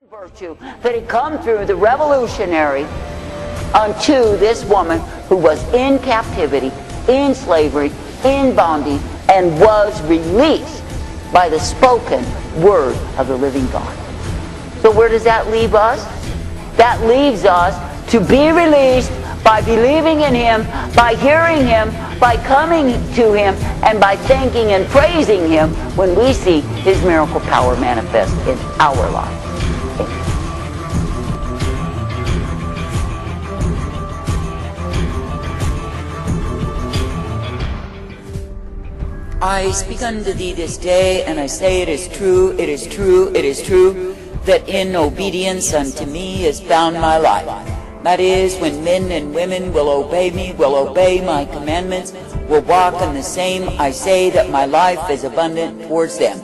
Virtue that had come through the revolutionary unto this woman who was in captivity, in slavery, in bondage, and was released by the spoken word of the living God. So where does that leave us? That leaves us to be released by believing in Him, by hearing Him, by coming to Him, and by thanking and praising Him when we see His miracle power manifest in our life. I speak unto thee this day, and I say it is true, it is true, it is true, that in obedience unto me is found my life. That is, when men and women will obey me, will obey my commandments, will walk in the same, I say that my life is abundant towards them.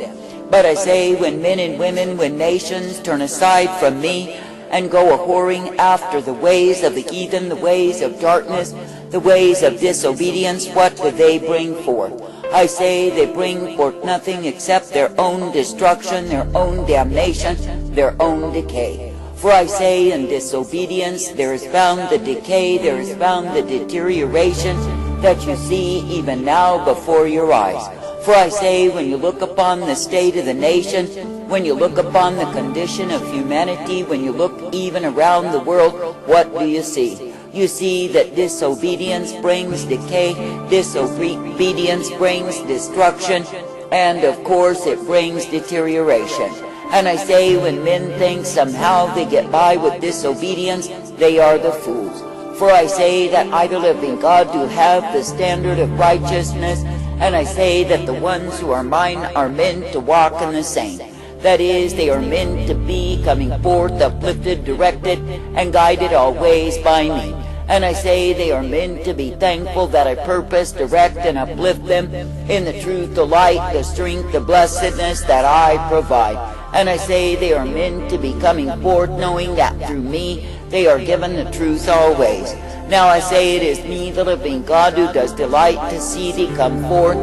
But I say, when men and women, when nations turn aside from me and go a-whoring after the ways of the heathen, the ways of darkness, the ways of disobedience, what do they bring forth? I say they bring forth nothing except their own destruction, their own damnation, their own decay. For I say in disobedience there is found the decay, there is found the deterioration that you see even now before your eyes. For I say, when you look upon the state of the nation, when you look upon the condition of humanity, when you look even around the world, what do you see? You see that disobedience brings decay, disobedience brings destruction, and of course it brings deterioration. And I say, when men think somehow they get by with disobedience, they are the fools. For I say that I, the living God, do have the standard of righteousness, and I say that the ones who are mine are meant to walk in the same. That is, they are meant to be coming forth, uplifted, directed, and guided always by me. And I say they are meant to be thankful that I purpose, direct, and uplift them in the truth, the light, the strength, the blessedness that I provide. And I say they are meant to be coming forth knowing that through me they are given the truth always. Now I say it is me, the living God, who does delight to see thee come forth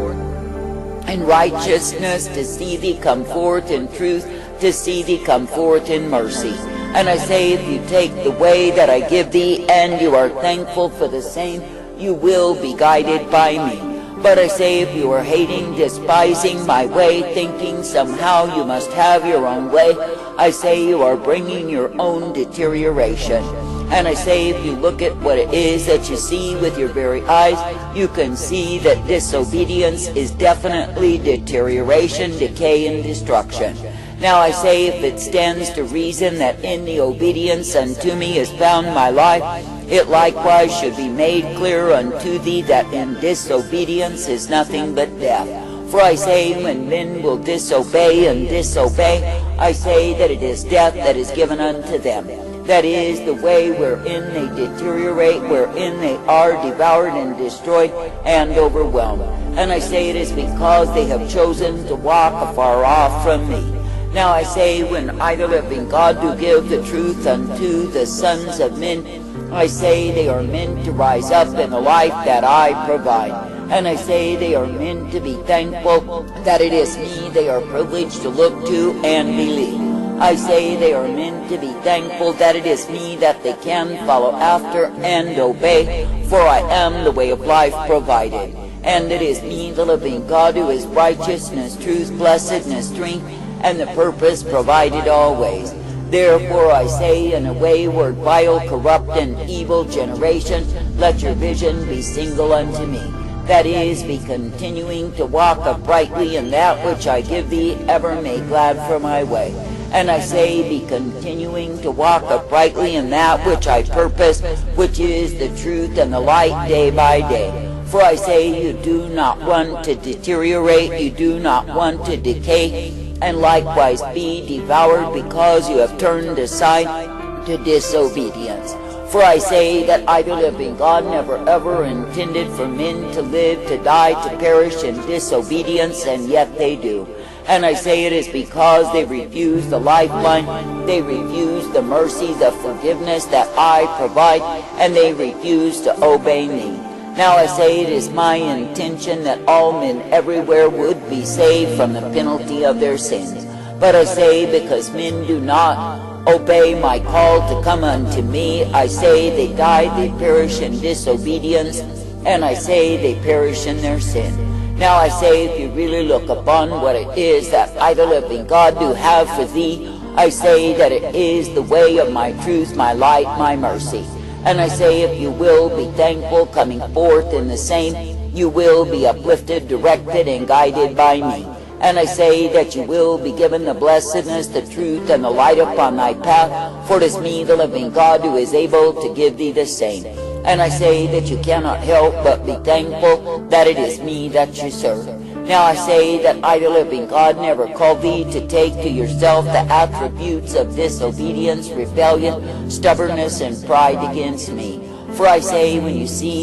in righteousness, to see thee come forth in truth, to see thee come forth in mercy. And I say, if you take the way that I give thee, and you are thankful for the same, you will be guided by me. But I say, if you are hating, despising my way, thinking somehow you must have your own way, I say you are bringing your own deterioration. And I say, if you look at what it is that you see with your very eyes, you can see that disobedience is definitely deterioration, decay, and destruction. Now I say, if it stands to reason that in the obedience unto me is found my life, it likewise should be made clear unto thee that in disobedience is nothing but death. For I say, when men will disobey and disobey, I say that it is death that is given unto them. That is the way wherein they deteriorate, wherein they are devoured and destroyed and overwhelmed. And I say it is because they have chosen to walk afar off from me. Now I say, when I, the living God, do give the truth unto the sons of men, I say they are meant to rise up in the life that I provide. And I say they are meant to be thankful that it is me they are privileged to look to and believe. I say they are meant to be thankful that it is me that they can follow after and obey, for I am the way of life provided. And it is me, the living God, who is righteousness, truth, blessedness, strength, and the purpose provided always. Therefore I say, in a wayward, vile, corrupt, and evil generation, let your vision be single unto me. That is, be continuing to walk uprightly in that which I give thee, ever make glad for my way. And I say, be continuing to walk uprightly in that which I purpose, which is the truth and the light day by day. For I say, you do not want to deteriorate, you do not want to decay, and likewise be devoured because you have turned aside to disobedience. For I say that I, the living God, never ever intended for men to live, to die, to perish in disobedience, and yet they do. And I say it is because they refuse the lifeline, they refuse the mercy, the forgiveness that I provide, and they refuse to obey me. Now I say it is my intention that all men everywhere would be saved from the penalty of their sins. But I say, because men do not obey my call to come unto me. I say they die, they perish in disobedience, and I say they perish in their sin. Now I say, if you really look upon what it is that I, the living God, do have for thee, I say that it is the way of my truth, my light, my mercy. And I say, if you will be thankful, coming forth in the same, you will be uplifted, directed, and guided by me. And I say that you will be given the blessedness, the truth, and the light upon thy path, for it is me, the living God, who is able to give thee the same. And I say that you cannot help but be thankful that it is me that you serve. Now I say that I, the living God, never called thee to take to yourself the attributes of disobedience, rebellion, stubbornness, and pride against me. For I say,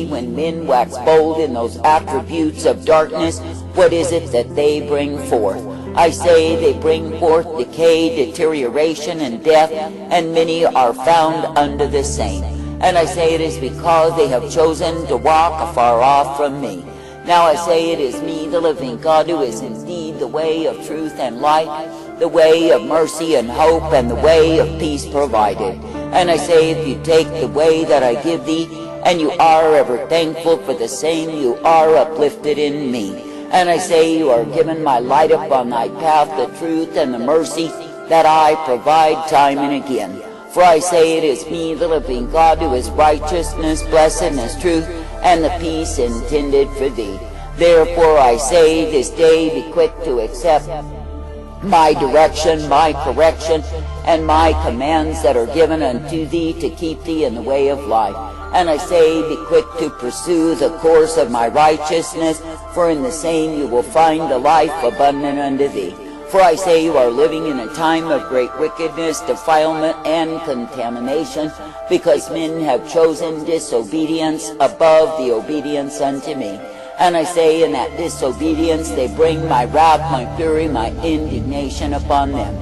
when men wax bold in those attributes of darkness, what is it that they bring forth? I say they bring forth decay, deterioration, and death, and many are found under the same. And I say it is because they have chosen to walk afar off from me. Now I say it is me, the living God, who is indeed the way of truth and light, the way of mercy and hope, and the way of peace provided. And I say, if you take the way that I give thee, and you are ever thankful for the same, you are uplifted in me. And I say, you are given my light upon thy path, the truth and the mercy that I provide time and again. For I say it is me, the living God, who is righteousness, blessedness, truth, and the peace intended for thee. Therefore I say this day, be quick to accept my direction, my correction, and my commands that are given unto thee to keep thee in the way of life. And I say, be quick to pursue the course of my righteousness, for in the same you will find the life abundant unto thee. For I say you are living in a time of great wickedness, defilement, and contamination, because men have chosen disobedience above the obedience unto me. And I say, in that disobedience they bring my wrath, my fury, my indignation upon them.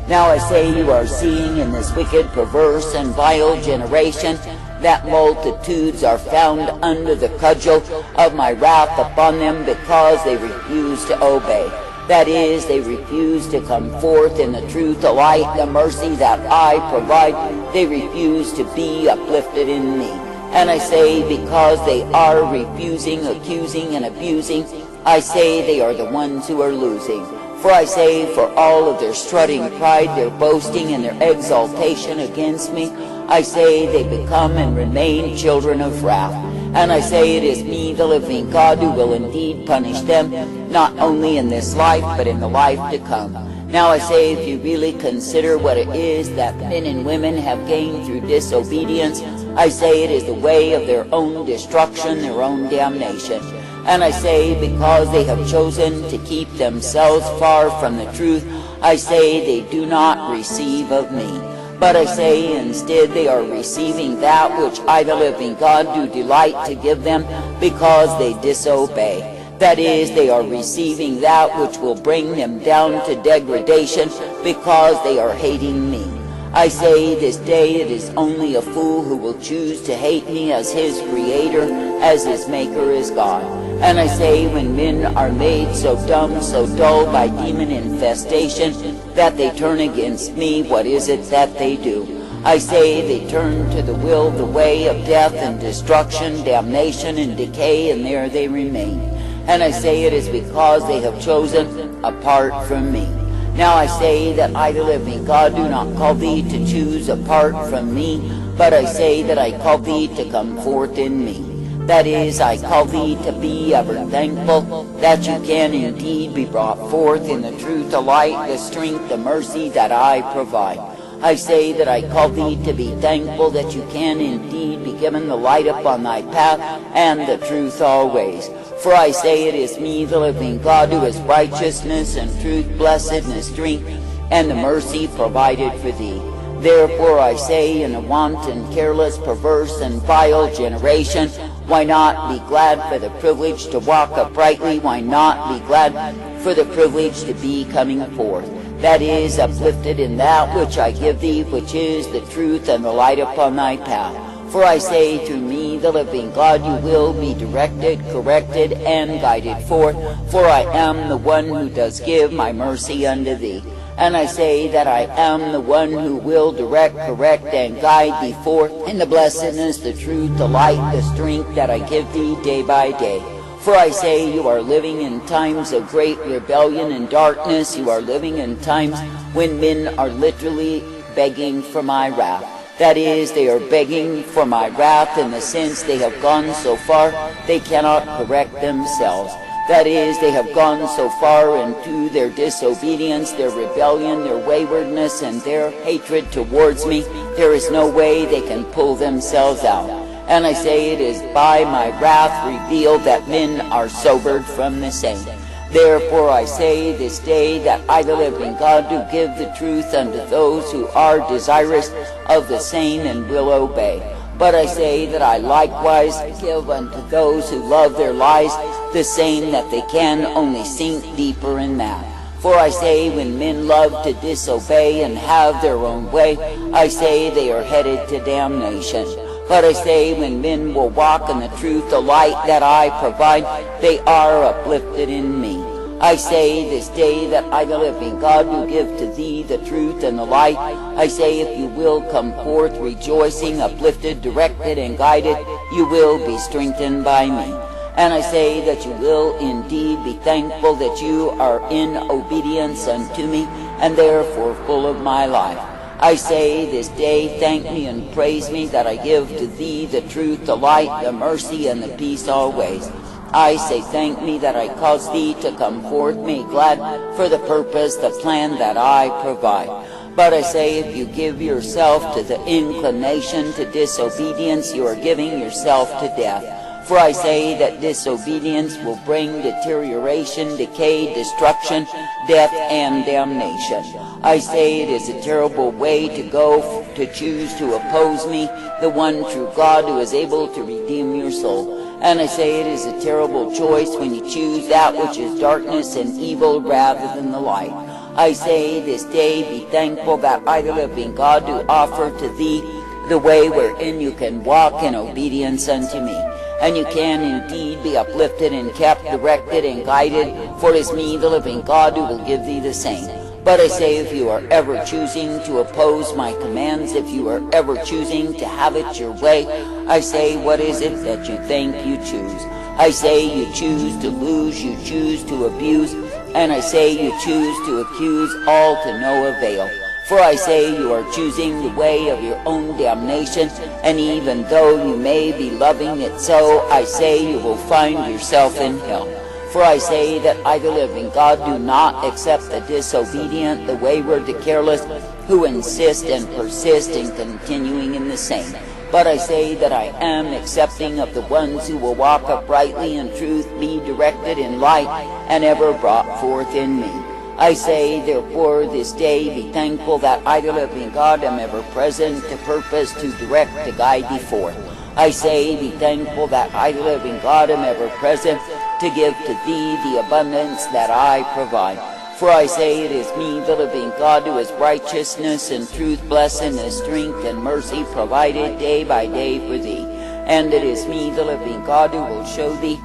Now I say, you are seeing in this wicked, perverse, and vile generation that multitudes are found under the cudgel of my wrath upon them, because they refuse to obey. That is, they refuse to come forth in the truth, the light, the mercy that I provide. They refuse to be uplifted in me. And I say, because they are refusing, accusing, and abusing, I say they are the ones who are losing. For I say, for all of their strutting pride, their boasting, and their exaltation against me, I say they become and remain children of wrath. And I say it is me, the living God, who will indeed punish them, not only in this life, but in the life to come. Now I say, if you really consider what it is that men and women have gained through disobedience, I say it is the way of their own destruction, their own damnation. And I say, because they have chosen to keep themselves far from the truth, I say they do not receive of me. But I say instead they are receiving that which I, the living God, do delight to give them, because they disobey. That is, they are receiving that which will bring them down to degradation, because they are hating me. I say this day it is only a fool who will choose to hate me as his creator, as his maker is God. And I say, when men are made so dumb, so dull by demon infestation, that they turn against me, what is it that they do? I say they turn to the will, the way of death and destruction, damnation and decay, and there they remain. And I say it is because they have chosen apart from me. Now I say that I, the living God, do not call thee to choose apart from me, but I say that I call thee to come forth in me. That is, I call thee to be ever thankful that you can indeed be brought forth in the truth, the light, the strength, the mercy that I provide. I say that I call thee to be thankful that you can indeed be given the light upon thy path and the truth always. For I say it is me, the living God, who is righteousness and truth, blessedness, strength, and the mercy provided for thee. Therefore I say, in a wanton, careless, perverse, and vile generation, why not be glad for the privilege to walk uprightly? Why not be glad for the privilege to be coming forth? That is, uplifted in that which I give thee, which is the truth and the light upon thy path. For I say, through me, the living God, you will be directed, corrected, and guided forth. For I am the one who does give my mercy unto thee. And I say that I am the one who will direct, correct, and guide thee forth in the blessedness, the truth, the light, the strength that I give thee day by day. For I say you are living in times of great rebellion and darkness. You are living in times when men are literally begging for my wrath. That is, they are begging for my wrath in the sense they have gone so far they cannot correct themselves. That is, they have gone so far into their disobedience, their rebellion, their waywardness, and their hatred towards me, there is no way they can pull themselves out. And I say it is by my wrath revealed that men are sobered from the same. Therefore I say this day that I the living God do give the truth unto those who are desirous of the same and will obey. But I say that I likewise give unto those who love their lives the same, that they can only sink deeper in that. For I say when men love to disobey and have their own way, I say they are headed to damnation. But I say when men will walk in the truth, the light that I provide, they are uplifted in me. I say this day that I the living God do give to thee the truth and the light. I say if you will come forth rejoicing, uplifted, directed, and guided, you will be strengthened by me. And I say that you will indeed be thankful that you are in obedience unto me, and therefore full of my life. I say this day, thank me and praise me that I give to thee the truth, the light, the mercy, and the peace always. I say thank me that I cause thee to come forth, me glad for the purpose, the plan that I provide. But I say if you give yourself to the inclination to disobedience, you are giving yourself to death. For I say that disobedience will bring deterioration, decay, destruction, death, and damnation. I say it is a terrible way to go to choose to oppose me, the one true God who is able to redeem your soul. And I say it is a terrible choice when you choose that which is darkness and evil rather than the light. I say this day be thankful that I the living God do offer to thee the way wherein you can walk in obedience unto me. And you can indeed be uplifted and kept, directed, and guided, for it is me, the living God, who will give thee the same. But I say if you are ever choosing to oppose my commands, if you are ever choosing to have it your way, I say what is it that you think you choose? I say you choose to lose, you choose to abuse, and I say you choose to accuse, all to no avail. For I say you are choosing the way of your own damnation, and even though you may be loving it so, I say you will find yourself in hell. For I say that I the living God do not accept the disobedient, the wayward, the careless, who insist and persist in continuing in the same. But I say that I am accepting of the ones who will walk uprightly in truth, be directed in light, and ever brought forth in me. I say, therefore, this day be thankful that I the living God am ever present to purpose, to direct, to guide thee forth. I say, be thankful that I the living God am ever present to give to thee the abundance that I provide. For I say it is me, the living God, who is righteousness and truth, blessedness, strength, and mercy provided day by day for thee. And it is me, the living God, who will show thee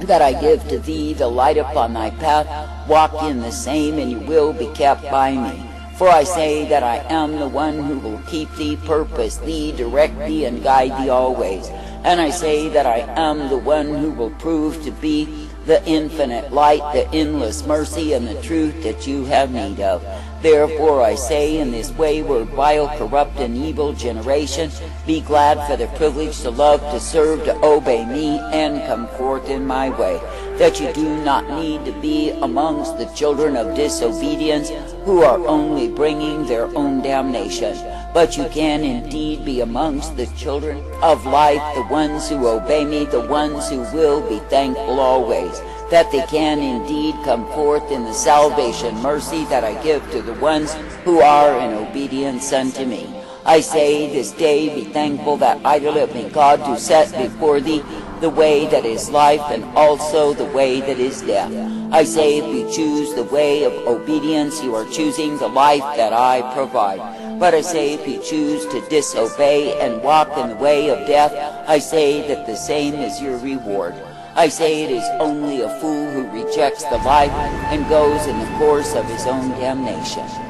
that I give to thee the light upon thy path. Walk in the same, and you will be kept by me. For I say that I am the one who will keep thee, purpose thee, direct thee, and guide thee always. And I say that I am the one who will prove to be the infinite light, the endless mercy, and the truth that you have need of. Therefore I say, in this wayward, vile, corrupt, and evil generation, be glad for the privilege to love, to serve, to obey me, and come forth in my way, that you do not need to be amongst the children of disobedience, who are only bringing their own damnation. But you can indeed be amongst the children of life, the ones who obey me, the ones who will be thankful always, that they can indeed come forth in the salvation mercy that I give to the ones who are in obedience unto me. I say this day be thankful that I the living God do set before thee the way that is life, and also the way that is death. I say if you choose the way of obedience, you are choosing the life that I provide. But I say if you choose to disobey and walk in the way of death, I say that the same is your reward. I say it is only a fool who rejects the light and goes in the course of his own damnation.